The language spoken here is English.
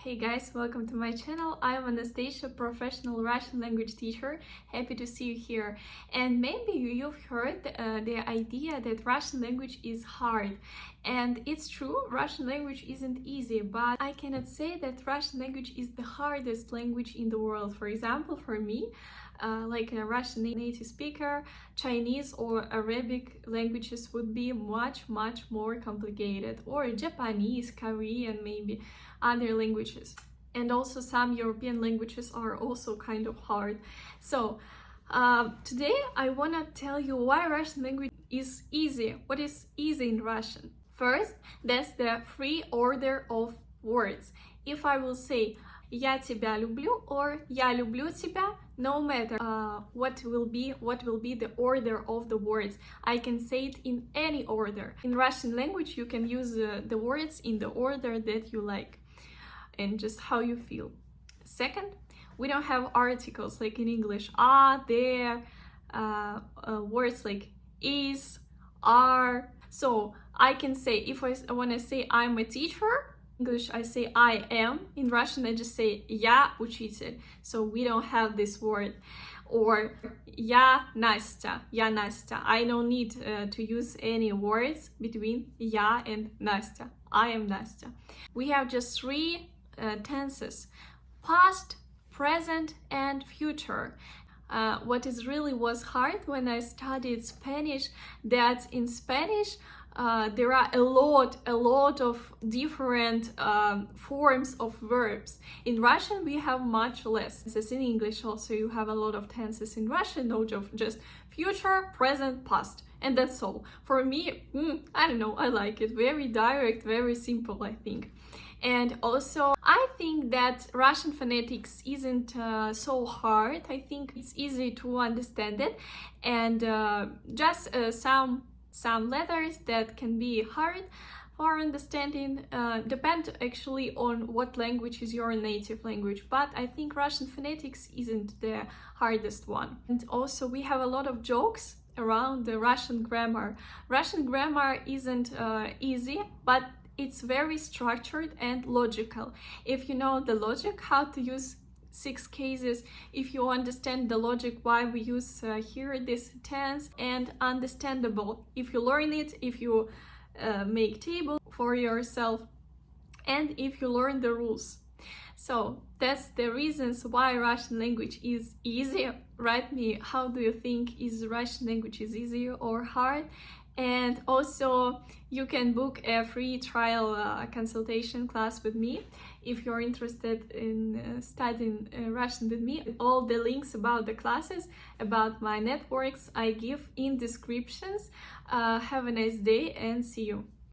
Hey guys, welcome to my channel. I'm Anastasia, professional Russian language teacher. Happy to see you here. And maybe you've heard the idea that Russian language is hard. And it's true, Russian language isn't easy, but I cannot say that Russian language is the hardest language in the world. For example, for me, like a Russian native speaker, Chinese or Arabic languages would be much more complicated, or Japanese, Korean, maybe other languages. And also some European languages are also kind of hard. So today I want to tell you why Russian language is easy. What is easy in Russian? First, that's the free order of words. If I will say "Я тебя люблю" or "Я люблю тебя", no matter what will be the order of the words, I can say it in any order. In Russian language, you can use the words in the order that you like and just how you feel. Second, we don't have articles like in English, there, words like is, are. So I can say, if I want to say I'm a teacher, in English I say I am. In Russian I just say "Я учитель". So we don't have this word. Or "Я Настя", "Я Настя". I don't need to use any words between "Я" and "Настя". I am Настя. We have just three tenses: past, present, and future. What is really was hard when I studied Spanish, that in Spanish there are a lot of different forms of verbs. In Russian we have much less. As in English also you have a lot of tenses. In Russian, no, just future, present, past, and that's all. For me, I don't know, I like it. Very direct, very simple, I think. And also, I think that Russian phonetics isn't so hard. I think it's easy to understand it, and just some letters that can be hard for understanding depend actually on what language is your native language. But I think Russian phonetics isn't the hardest one. And also, we have a lot of jokes around the Russian grammar. Russian grammar isn't easy, but it's very structured and logical. If you know the logic, how to use 6 cases, if you understand the logic why we use here this tense, and understandable if you learn it, if you make table for yourself, and if you learn the rules. So that's the reasons why Russian language is easy. Write me, how do you think, is Russian language is easy or hard? And also, you can book a free trial consultation class with me if you're interested in studying Russian with me. All the links about the classes, about my networks, I give in descriptions. Have a nice day and see you.